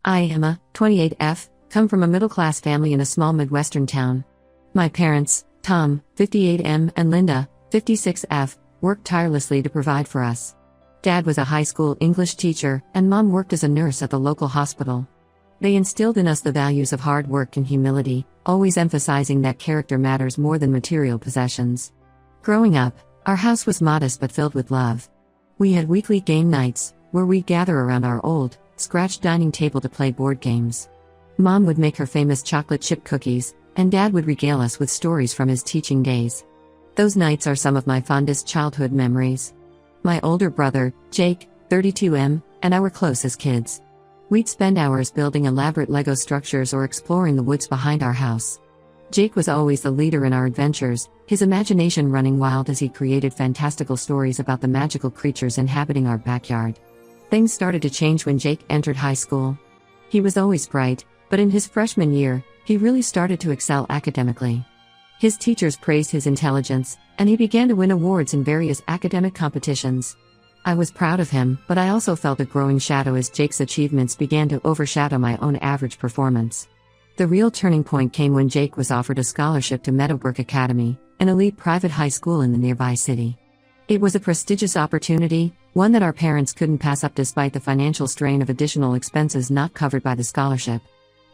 I, Emma, 28F, come from a middle-class family in a small Midwestern town. My parents, Tom, 58M, and Linda, 56F, worked tirelessly to provide for us. Dad was a high school English teacher, and Mom worked as a nurse at the local hospital. They instilled in us the values of hard work and humility, always emphasizing that character matters more than material possessions. Growing up, our house was modest but filled with love. We had weekly game nights, where we'd gather around our old, scratched dining table to play board games. Mom would make her famous chocolate chip cookies, and Dad would regale us with stories from his teaching days. Those nights are some of my fondest childhood memories. My older brother, Jake, 32M, and I were close as kids. We'd spend hours building elaborate Lego structures or exploring the woods behind our house. Jake was always the leader in our adventures, his imagination running wild as he created fantastical stories about the magical creatures inhabiting our backyard. Things started to change when Jake entered high school. He was always bright, but in his freshman year, he really started to excel academically. His teachers praised his intelligence, and he began to win awards in various academic competitions. I was proud of him, but I also felt a growing shadow as Jake's achievements began to overshadow my own average performance. The real turning point came when Jake was offered a scholarship to Meadowbrook Academy, an elite private high school in the nearby city. It was a prestigious opportunity, one that our parents couldn't pass up despite the financial strain of additional expenses not covered by the scholarship.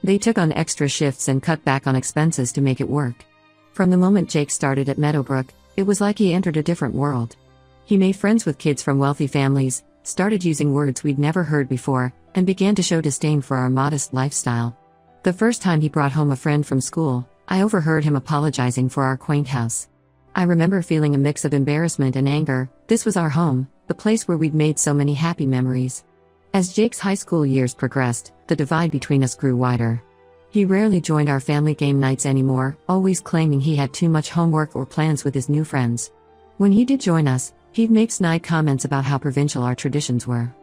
They took on extra shifts and cut back on expenses to make it work. From the moment Jake started at Meadowbrook, it was like he entered a different world. He made friends with kids from wealthy families, started using words we'd never heard before, and began to show disdain for our modest lifestyle. The first time he brought home a friend from school, I overheard him apologizing for our quaint house. I remember feeling a mix of embarrassment and anger. This was our home, the place where we'd made so many happy memories. As Jake's high school years progressed, the divide between us grew wider. He rarely joined our family game nights anymore, always claiming he had too much homework or plans with his new friends. When he did join us, he'd make snide comments about how provincial our traditions were.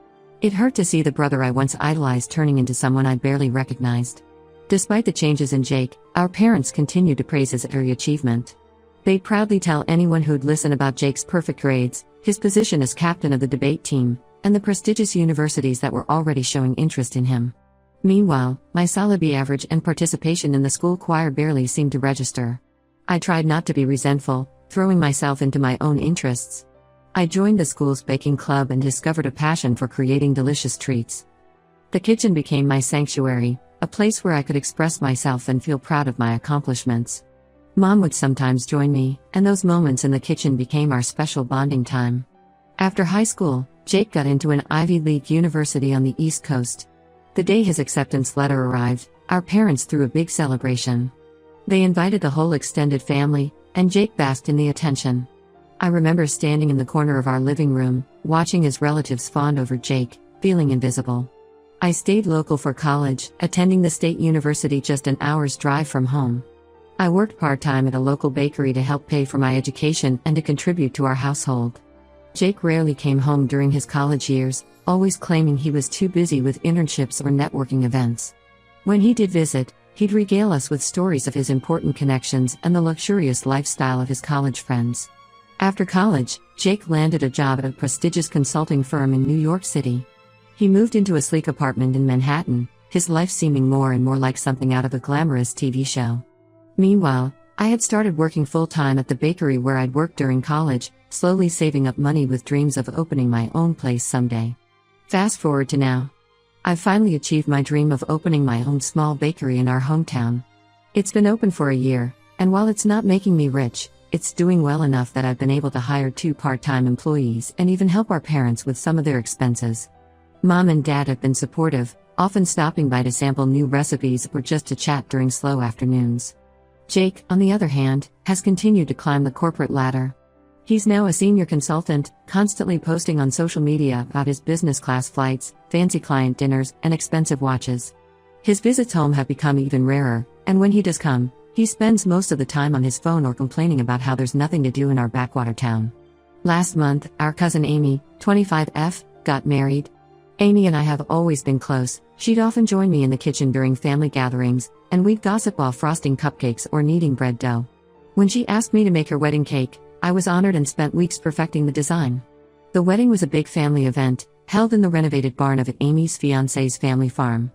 It hurt to see the brother I once idolized turning into someone I barely recognized. Despite the changes in Jake, our parents continued to praise his every achievement. They'd proudly tell anyone who'd listen about Jake's perfect grades, his position as captain of the debate team, and the prestigious universities that were already showing interest in him. Meanwhile, my solid B average and participation in the school choir barely seemed to register. I tried not to be resentful, throwing myself into my own interests. I joined the school's baking club and discovered a passion for creating delicious treats. The kitchen became my sanctuary, a place where I could express myself and feel proud of my accomplishments. Mom would sometimes join me, and those moments in the kitchen became our special bonding time. After high school, Jake got into an Ivy League university on the East Coast. The day his acceptance letter arrived, our parents threw a big celebration. They invited the whole extended family, and Jake basked in the attention. I remember standing in the corner of our living room, watching his relatives fawn over Jake, feeling invisible. I stayed local for college, attending the state university just an hour's drive from home. I worked part-time at a local bakery to help pay for my education and to contribute to our household. Jake rarely came home during his college years, always claiming he was too busy with internships or networking events. When he did visit, he'd regale us with stories of his important connections and the luxurious lifestyle of his college friends. After college, Jake landed a job at a prestigious consulting firm in New York City. He moved into a sleek apartment in Manhattan, his life seeming more and more like something out of a glamorous TV show. Meanwhile, I had started working full-time at the bakery where I'd worked during college, slowly saving up money with dreams of opening my own place someday. Fast forward to now. I've finally achieved my dream of opening my own small bakery in our hometown. It's been open for a year, and while it's not making me rich, it's doing well enough that I've been able to hire 2 part-time employees and even help our parents with some of their expenses. Mom and Dad have been supportive, often stopping by to sample new recipes or just to chat during slow afternoons. Jake, on the other hand, has continued to climb the corporate ladder. He's now a senior consultant, constantly posting on social media about his business class flights, fancy client dinners, and expensive watches. His visits home have become even rarer, and when he does come, he spends most of the time on his phone or complaining about how there's nothing to do in our backwater town. Last month, our cousin Amy, 25F, got married. Amy and I have always been close. She'd often join me in the kitchen during family gatherings, and we'd gossip while frosting cupcakes or kneading bread dough. When she asked me to make her wedding cake, I was honored and spent weeks perfecting the design. The wedding was a big family event, held in the renovated barn of Amy's fiancé's family farm.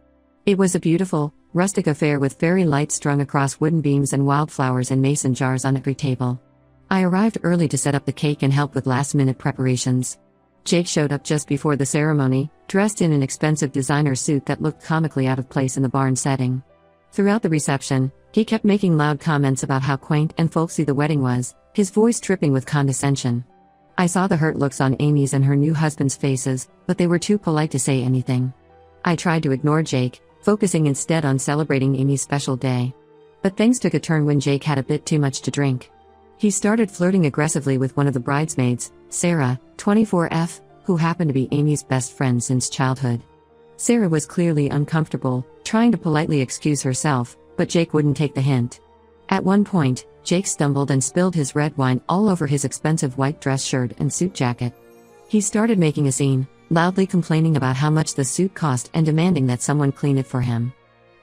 It was a beautiful, rustic affair with fairy lights strung across wooden beams and wildflowers in mason jars on every table. I arrived early to set up the cake and help with last-minute preparations. Jake showed up just before the ceremony, dressed in an expensive designer suit that looked comically out of place in the barn setting. Throughout the reception, he kept making loud comments about how quaint and folksy the wedding was, his voice dripping with condescension. I saw the hurt looks on Amy's and her new husband's faces, but they were too polite to say anything. I tried to ignore Jake, focusing instead on celebrating Amy's special day. But things took a turn when Jake had a bit too much to drink. He started flirting aggressively with one of the bridesmaids, Sarah, 24F, who happened to be Amy's best friend since childhood. Sarah was clearly uncomfortable, trying to politely excuse herself, but Jake wouldn't take the hint. At one point, Jake stumbled and spilled his red wine all over his expensive white dress shirt and suit jacket. He started making a scene, loudly complaining about how much the suit cost and demanding that someone clean it for him.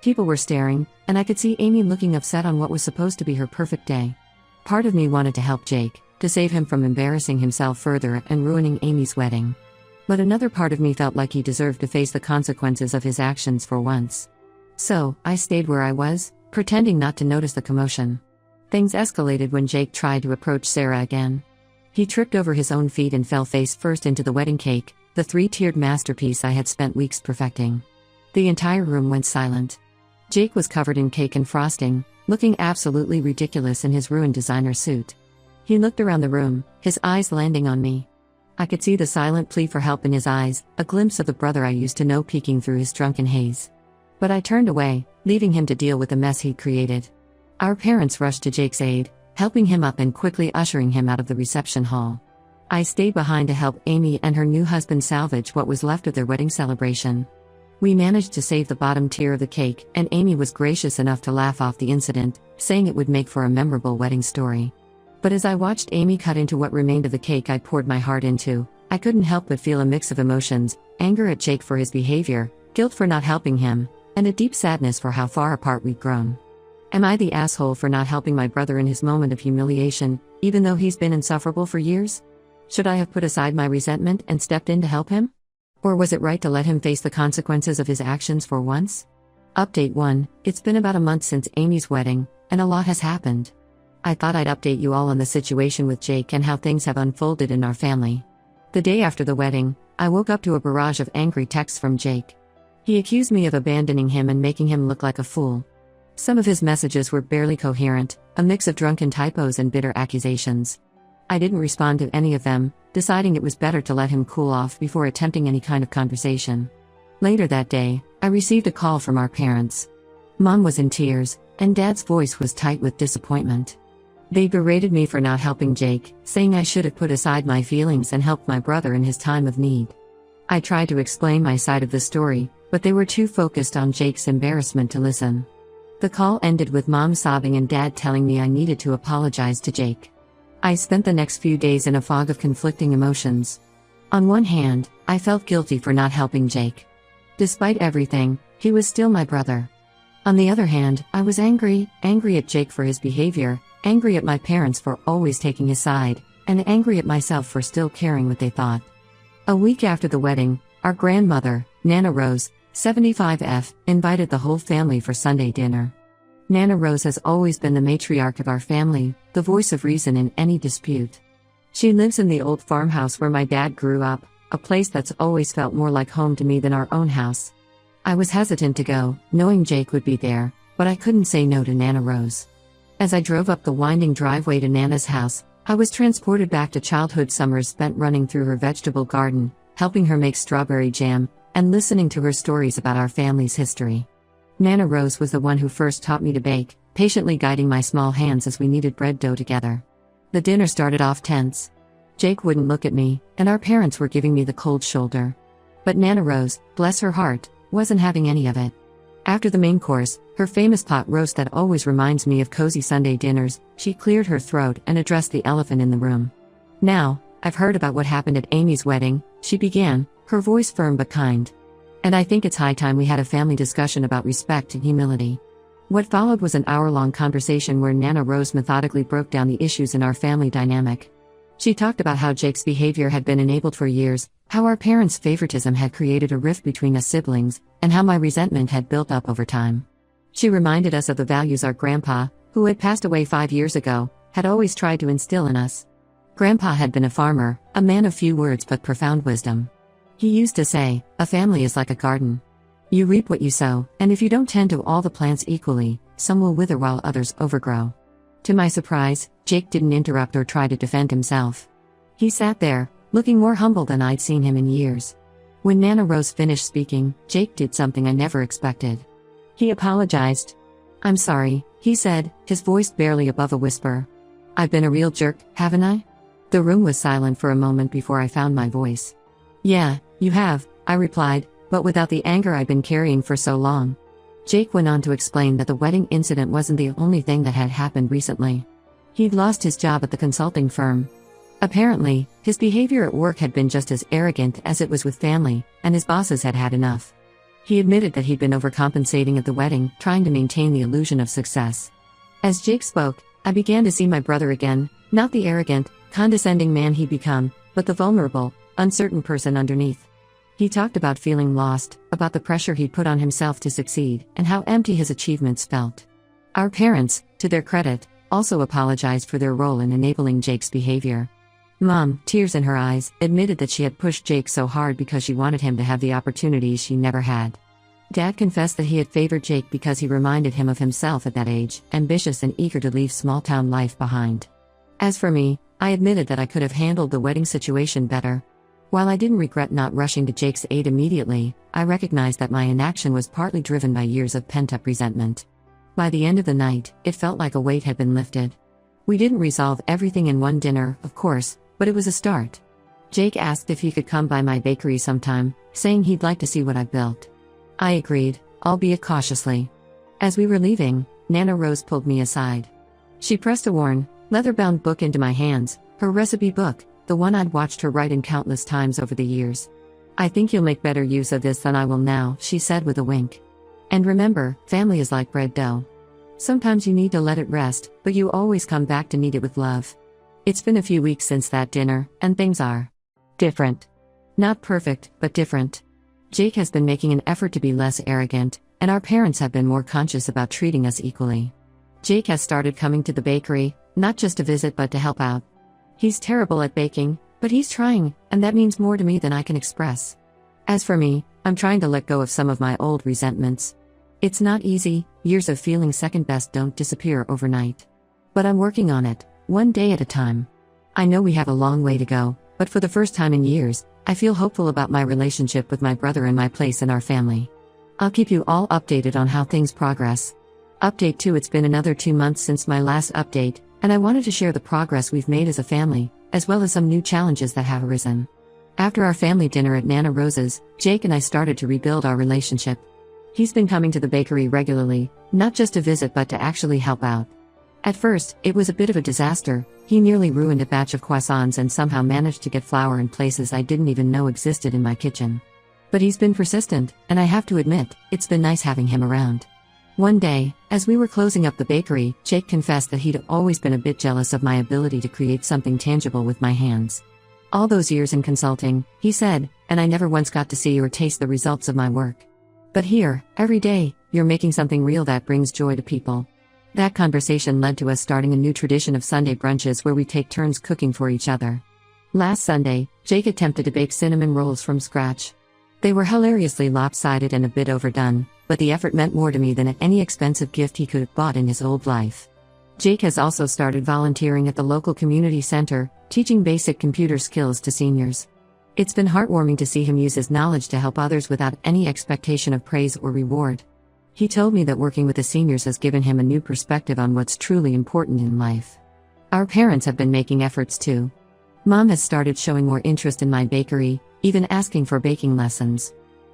People were staring, and I could see Amy looking upset on what was supposed to be her perfect day. Part of me wanted to help Jake, to save him from embarrassing himself further and ruining Amy's wedding. But another part of me felt like he deserved to face the consequences of his actions for once. So, I stayed where I was, pretending not to notice the commotion. Things escalated when Jake tried to approach Sarah again. He tripped over his own feet and fell face first into the wedding cake, the three-tiered masterpiece I had spent weeks perfecting. The entire room went silent. Jake was covered in cake and frosting, looking absolutely ridiculous in his ruined designer suit. He looked around the room, his eyes landing on me. I could see the silent plea for help in his eyes, a glimpse of the brother I used to know peeking through his drunken haze. But I turned away, leaving him to deal with the mess he'd created. Our parents rushed to Jake's aid, helping him up and quickly ushering him out of the reception hall. I stayed behind to help Amy and her new husband salvage what was left of their wedding celebration. We managed to save the bottom tier of the cake, and Amy was gracious enough to laugh off the incident, saying it would make for a memorable wedding story. But as I watched Amy cut into what remained of the cake I poured my heart into, I couldn't help but feel a mix of emotions: anger at Jake for his behavior, guilt for not helping him, and a deep sadness for how far apart we'd grown. Am I the asshole for not helping my brother in his moment of humiliation, even though he's been insufferable for years? Should I have put aside my resentment and stepped in to help him? Or was it right to let him face the consequences of his actions for once? Update 1: It's been about a month since Amy's wedding, and a lot has happened. I thought I'd update you all on the situation with Jake and how things have unfolded in our family. The day after the wedding, I woke up to a barrage of angry texts from Jake. He accused me of abandoning him and making him look like a fool. Some of his messages were barely coherent, a mix of drunken typos and bitter accusations. I didn't respond to any of them, deciding it was better to let him cool off before attempting any kind of conversation. Later that day, I received a call from our parents. Mom was in tears, and Dad's voice was tight with disappointment. They berated me for not helping Jake, saying I should have put aside my feelings and helped my brother in his time of need. I tried to explain my side of the story, but they were too focused on Jake's embarrassment to listen. The call ended with Mom sobbing and Dad telling me I needed to apologize to Jake. I spent the next few days in a fog of conflicting emotions. On one hand, I felt guilty for not helping Jake. Despite everything, he was still my brother. On the other hand, I was angry at Jake for his behavior, angry at my parents for always taking his side, and angry at myself for still caring what they thought. A week after the wedding, our grandmother, Nana Rose, 75F, invited the whole family for Sunday dinner. Nana Rose has always been the matriarch of our family, the voice of reason in any dispute. She lives in the old farmhouse where my dad grew up, a place that's always felt more like home to me than our own house. I was hesitant to go, knowing Jake would be there, but I couldn't say no to Nana Rose. As I drove up the winding driveway to Nana's house, I was transported back to childhood summers spent running through her vegetable garden, helping her make strawberry jam, and listening to her stories about our family's history. Nana Rose was the one who first taught me to bake, patiently guiding my small hands as we kneaded bread dough together. The dinner started off tense. Jake wouldn't look at me, and our parents were giving me the cold shoulder. But Nana Rose, bless her heart, wasn't having any of it. After the main course, her famous pot roast that always reminds me of cozy Sunday dinners, she cleared her throat and addressed the elephant in the room. "Now, I've heard about what happened at Amy's wedding," she began, her voice firm but kind. "And I think it's high time we had a family discussion about respect and humility." What followed was an hour-long conversation where Nana Rose methodically broke down the issues in our family dynamic. She talked about how Jake's behavior had been enabled for years, how our parents' favoritism had created a rift between us siblings, and how my resentment had built up over time. She reminded us of the values our grandpa, who had passed away 5 years ago, had always tried to instill in us. Grandpa had been a farmer, a man of few words but profound wisdom. He used to say, "A family is like a garden. You reap what you sow, and if you don't tend to all the plants equally, some will wither while others overgrow." To my surprise, Jake didn't interrupt or try to defend himself. He sat there, looking more humble than I'd seen him in years. When Nana Rose finished speaking, Jake did something I never expected. He apologized. "I'm sorry," he said, his voice barely above a whisper. "I've been a real jerk, haven't I?" The room was silent for a moment before I found my voice. "Yeah, you have," I replied, but without the anger I'd been carrying for so long. Jake went on to explain that the wedding incident wasn't the only thing that had happened recently. He'd lost his job at the consulting firm. Apparently, his behavior at work had been just as arrogant as it was with family, and his bosses had had enough. He admitted that he'd been overcompensating at the wedding, trying to maintain the illusion of success. As Jake spoke, I began to see my brother again, not the arrogant, condescending man he'd become, but the vulnerable, uncertain person underneath. He talked about feeling lost, about the pressure he'd put on himself to succeed, and how empty his achievements felt. Our parents, to their credit, also apologized for their role in enabling Jake's behavior. Mom, tears in her eyes, admitted that she had pushed Jake so hard because she wanted him to have the opportunities she never had. Dad confessed that he had favored Jake because he reminded him of himself at that age, ambitious and eager to leave small-town life behind. As for me, I admitted that I could have handled the wedding situation better. While I didn't regret not rushing to Jake's aid immediately, I recognized that my inaction was partly driven by years of pent-up resentment. By the end of the night, it felt like a weight had been lifted. We didn't resolve everything in one dinner, of course, but it was a start. Jake asked if he could come by my bakery sometime, saying he'd like to see what I've built. I agreed, albeit cautiously. As we were leaving, Nana Rose pulled me aside. She pressed a worn, leather-bound book into my hands, her recipe book, the one I'd watched her write in countless times over the years. "I think you'll make better use of this than I will now," she said with a wink. "And remember, family is like bread dough. Sometimes you need to let it rest, but you always come back to knead it with love." It's been a few weeks since that dinner, and things are different. Not perfect, but different. Jake has been making an effort to be less arrogant, and our parents have been more conscious about treating us equally. Jake has started coming to the bakery, not just to visit but to help out. He's terrible at baking, but he's trying, and that means more to me than I can express. As for me, I'm trying to let go of some of my old resentments. It's not easy, years of feeling second best don't disappear overnight. But I'm working on it, one day at a time. I know we have a long way to go, but for the first time in years, I feel hopeful about my relationship with my brother and my place in our family. I'll keep you all updated on how things progress. Update 2: It's been another 2 months since my last update, and I wanted to share the progress we've made as a family, as well as some new challenges that have arisen. After our family dinner at Nana Rose's, Jake and I started to rebuild our relationship. He's been coming to the bakery regularly, not just to visit but to actually help out. At first, it was a bit of a disaster. He nearly ruined a batch of croissants and somehow managed to get flour in places I didn't even know existed in my kitchen. But he's been persistent, and I have to admit, it's been nice having him around. One day, as we were closing up the bakery, Jake confessed that he'd always been a bit jealous of my ability to create something tangible with my hands. "All those years in consulting," he said, "and I never once got to see or taste the results of my work. But here, every day, you're making something real that brings joy to people." That conversation led to us starting a new tradition of Sunday brunches where we take turns cooking for each other. Last Sunday, Jake attempted to bake cinnamon rolls from scratch. They were hilariously lopsided and a bit overdone, but the effort meant more to me than any expensive gift he could have bought in his old life. Jake has also started volunteering at the local community center, teaching basic computer skills to seniors. It's been heartwarming to see him use his knowledge to help others without any expectation of praise or reward. He told me that working with the seniors has given him a new perspective on what's truly important in life. Our parents have been making efforts too. Mom has started showing more interest in my bakery, even asking for baking lessons.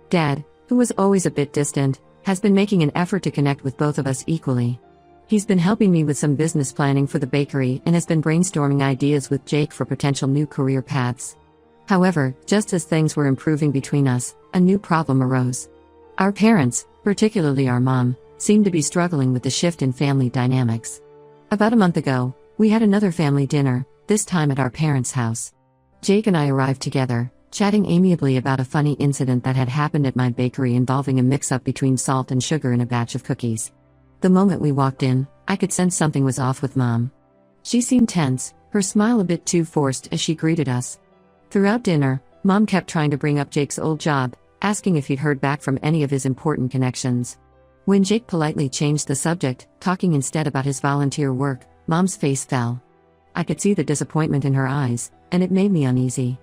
Dad, who was always a bit distant, has been making an effort to connect with both of us equally. He's been helping me with some business planning for the bakery and has been brainstorming ideas with Jake for potential new career paths. However, just as things were improving between us, a new problem arose. Our parents, particularly our mom, seemed to be struggling with the shift in family dynamics. About a month ago, We had another family dinner, this time at our parents' house. Jake and I arrived together, chatting amiably about a funny incident that had happened at my bakery involving a mix-up between salt and sugar in a batch of cookies. The moment we walked in, I could sense something was off with Mom. She seemed tense, her smile a bit too forced as she greeted us. Throughout dinner, Mom kept trying to bring up Jake's old job, asking if he'd heard back from any of his important connections. When Jake politely changed the subject, talking instead about his volunteer work, Mom's face fell. I could see the disappointment in her eyes, and it made me uneasy.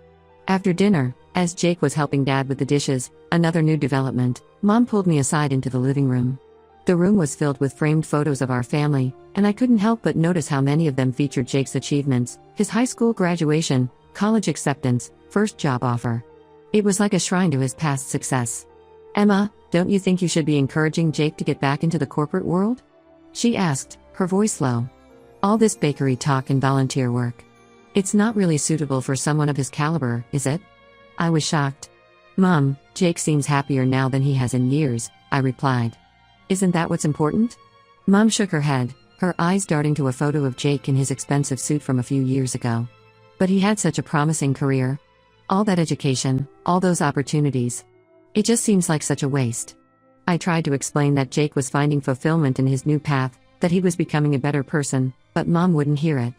After dinner, as Jake was helping Dad with the dishes, another new development, Mom pulled me aside into the living room. The room was filled with framed photos of our family, and I couldn't help but notice how many of them featured Jake's achievements, his high school graduation, college acceptance, first job offer. It was like a shrine to his past success. "Emma, don't you think you should be encouraging Jake to get back into the corporate world?" she asked, her voice low. "All this bakery talk and volunteer work. It's not really suitable for someone of his caliber, is it?" I was shocked. "Mom, Jake seems happier now than he has in years," I replied. "Isn't that what's important?" Mom shook her head, her eyes darting to a photo of Jake in his expensive suit from a few years ago. "But he had such a promising career. All that education, all those opportunities. It just seems like such a waste." I tried to explain that Jake was finding fulfillment in his new path, that he was becoming a better person, but Mom wouldn't hear it.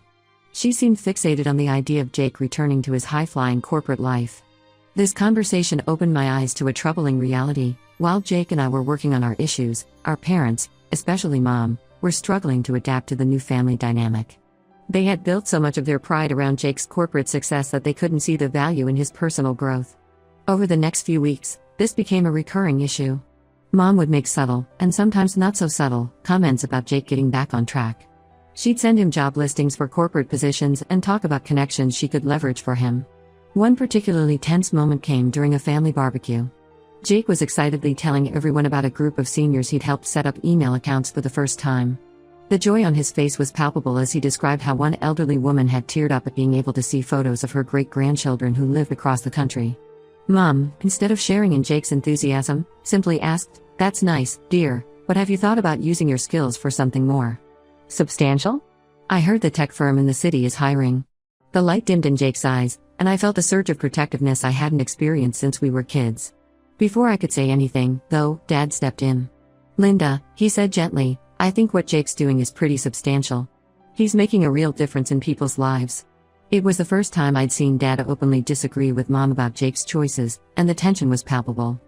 She seemed fixated on the idea of Jake returning to his high-flying corporate life. This conversation opened my eyes to a troubling reality. While Jake and I were working on our issues, our parents, especially Mom, were struggling to adapt to the new family dynamic. They had built so much of their pride around Jake's corporate success that they couldn't see the value in his personal growth. Over the next few weeks, this became a recurring issue. Mom would make subtle, and sometimes not so subtle, comments about Jake getting back on track. She'd send him job listings for corporate positions and talk about connections she could leverage for him. One particularly tense moment came during a family barbecue. Jake was excitedly telling everyone about a group of seniors he'd helped set up email accounts for the first time. The joy on his face was palpable as he described how one elderly woman had teared up at being able to see photos of her great-grandchildren who lived across the country. Mom, instead of sharing in Jake's enthusiasm, simply asked, "That's nice, dear, but have you thought about using your skills for something more substantial? I heard the tech firm in the city is hiring." The light dimmed in Jake's eyes, and I felt a surge of protectiveness I hadn't experienced since we were kids. Before I could say anything, though, Dad stepped in. "Linda," he said gently, "I think what Jake's doing is pretty substantial. He's making a real difference in people's lives." It was the first time I'd seen Dad openly disagree with Mom about Jake's choices, and the tension was palpable.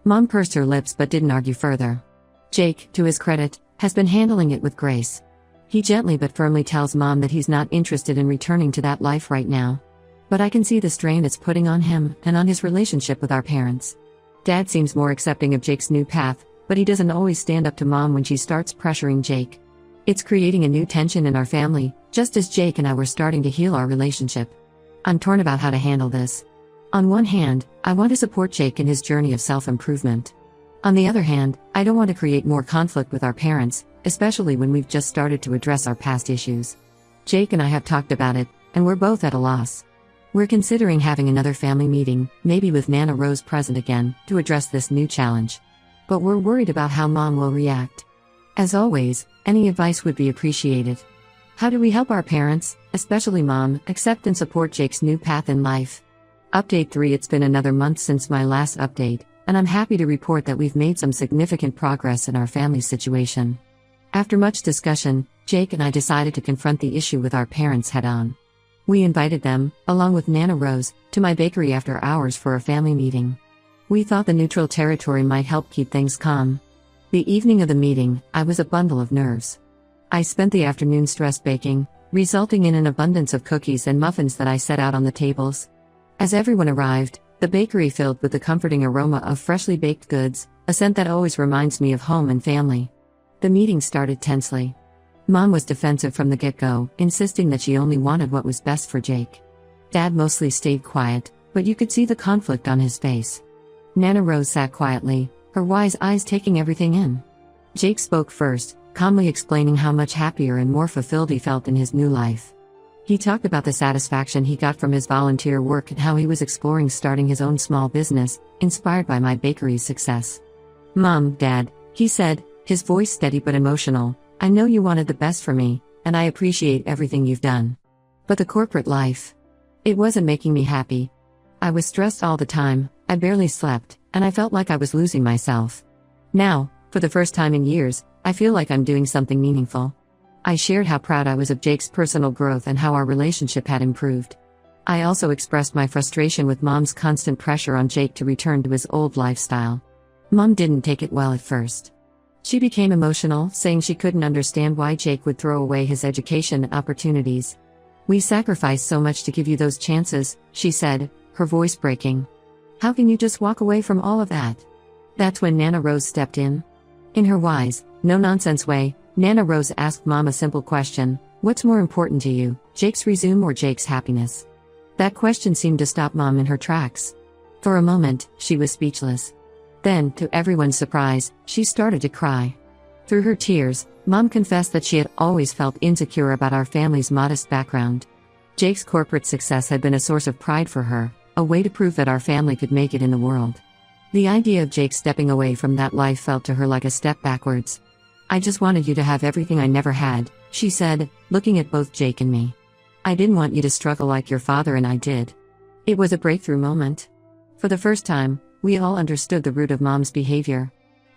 Mom pursed her lips but didn't argue further. Jake, to his credit, has been handling it with grace. He gently but firmly tells Mom that he's not interested in returning to that life right now. But I can see the strain it's putting on him and on his relationship with our parents. Dad seems more accepting of Jake's new path, but he doesn't always stand up to Mom when she starts pressuring Jake. It's creating a new tension in our family, just as Jake and I were starting to heal our relationship. I'm torn about how to handle this. On one hand, I want to support Jake in his journey of self-improvement. On the other hand, I don't want to create more conflict with our parents, especially when we've just started to address our past issues. Jake and I have talked about it, and we're both at a loss. We're considering having another family meeting, maybe with Nana Rose present again, to address this new challenge. But we're worried about how Mom will react. As always, any advice would be appreciated. How do we help our parents, especially Mom, accept and support Jake's new path in life? Update 3. It's been another month since my last update, and I'm happy to report that we've made some significant progress in our family situation. After much discussion, Jake and I decided to confront the issue with our parents head-on. We invited them, along with Nana Rose, to my bakery after hours for a family meeting. We thought the neutral territory might help keep things calm. The evening of the meeting, I was a bundle of nerves. I spent the afternoon stress baking, resulting in an abundance of cookies and muffins that I set out on the tables. As everyone arrived, the bakery filled with the comforting aroma of freshly baked goods, a scent that always reminds me of home and family. The meeting started tensely. Mom was defensive from the get-go, insisting that she only wanted what was best for Jake. Dad mostly stayed quiet, but you could see the conflict on his face. Nana Rose sat quietly, her wise eyes taking everything in. Jake spoke first, calmly explaining how much happier and more fulfilled he felt in his new life. He talked about the satisfaction he got from his volunteer work and how he was exploring starting his own small business, inspired by my bakery's success. "Mom, Dad," he said, his voice steady but emotional, "I know you wanted the best for me, and I appreciate everything you've done. But the corporate life, it wasn't making me happy. I was stressed all the time, I barely slept, and I felt like I was losing myself. Now, for the first time in years, I feel like I'm doing something meaningful. I shared how proud I was of Jake's personal growth and how our relationship had improved. I also expressed my frustration with Mom's constant pressure on Jake to return to his old lifestyle. Mom didn't take it well at first. She became emotional, saying she couldn't understand why Jake would throw away his education opportunities. "We sacrificed so much to give you those chances," she said, her voice breaking. "How can you just walk away from all of that?" That's when Nana Rose stepped in. In her wise, no-nonsense way, Nana Rose asked Mom a simple question: "What's more important to you, Jake's resume or Jake's happiness?" That question seemed to stop Mom in her tracks. For a moment, she was speechless. Then, to everyone's surprise, she started to cry. Through her tears, Mom confessed that she had always felt insecure about our family's modest background. Jake's corporate success had been a source of pride for her, a way to prove that our family could make it in the world. The idea of Jake stepping away from that life felt to her like a step backwards. "I just wanted you to have everything I never had," she said, looking at both Jake and me. "I didn't want you to struggle like your father and I did." It was a breakthrough moment. For the first time, we all understood the root of Mom's behavior.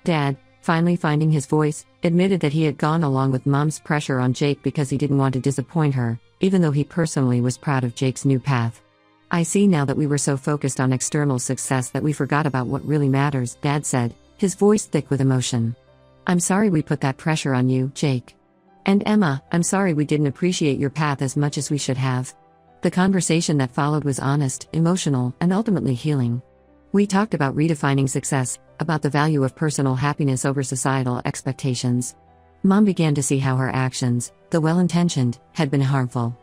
Dad, finally finding his voice, admitted that he had gone along with Mom's pressure on Jake because he didn't want to disappoint her, even though he personally was proud of Jake's new path. "I see now that we were so focused on external success that we forgot about what really matters," Dad said, his voice thick with emotion. "I'm sorry we put that pressure on you, Jake. And Emma, I'm sorry we didn't appreciate your path as much as we should have." The conversation that followed was honest, emotional, and ultimately healing. We talked about redefining success, about the value of personal happiness over societal expectations. Mom began to see how her actions, though well-intentioned, had been harmful.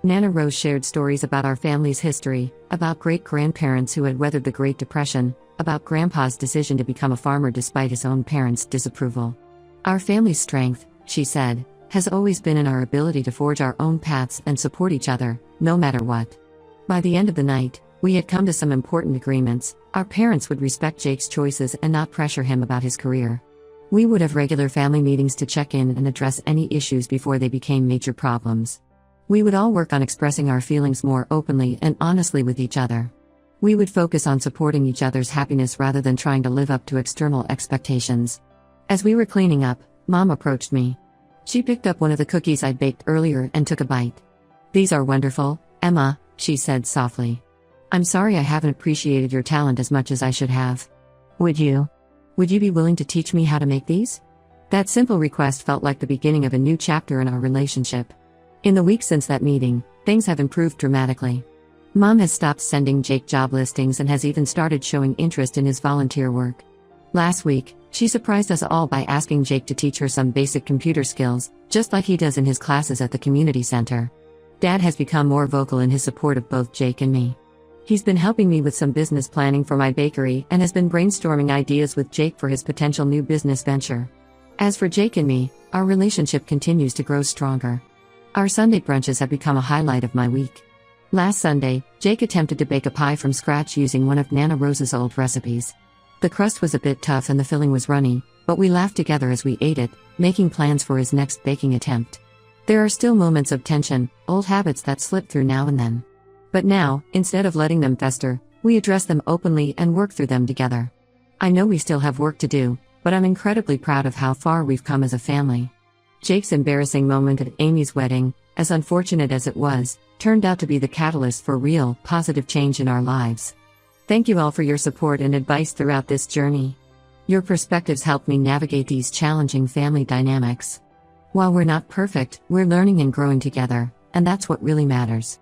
Nana Rose shared stories about our family's history, about great-grandparents who had weathered the Great Depression, about Grandpa's decision to become a farmer despite his own parents' disapproval. "Our family's strength," she said, "has always been in our ability to forge our own paths and support each other, no matter what." By the end of the night, we had come to some important agreements. Our parents would respect Jake's choices and not pressure him about his career. We would have regular family meetings to check in and address any issues before they became major problems. We would all work on expressing our feelings more openly and honestly with each other. We would focus on supporting each other's happiness rather than trying to live up to external expectations. As we were cleaning up, Mom approached me. She picked up one of the cookies I'd baked earlier and took a bite. "These are wonderful, Emma," she said softly. "I'm sorry I haven't appreciated your talent as much as I should have. Would you be willing to teach me how to make these?" That simple request felt like the beginning of a new chapter in our relationship. In the weeks since that meeting, things have improved dramatically. Mom has stopped sending Jake job listings and has even started showing interest in his volunteer work. Last week, she surprised us all by asking Jake to teach her some basic computer skills, just like he does in his classes at the community center. Dad has become more vocal in his support of both Jake and me. He's been helping me with some business planning for my bakery and has been brainstorming ideas with Jake for his potential new business venture. As for Jake and me, our relationship continues to grow stronger. Our Sunday brunches have become a highlight of my week. Last Sunday, Jake attempted to bake a pie from scratch using one of Nana Rose's old recipes. The crust was a bit tough and the filling was runny, but we laughed together as we ate it, making plans for his next baking attempt. There are still moments of tension, old habits that slip through now and then. But now, instead of letting them fester, we address them openly and work through them together. I know we still have work to do, but I'm incredibly proud of how far we've come as a family. Jake's embarrassing moment at Amy's wedding, as unfortunate as it was, turned out to be the catalyst for real, positive change in our lives. Thank you all for your support and advice throughout this journey. Your perspectives helped me navigate these challenging family dynamics. While we're not perfect, we're learning and growing together, and that's what really matters.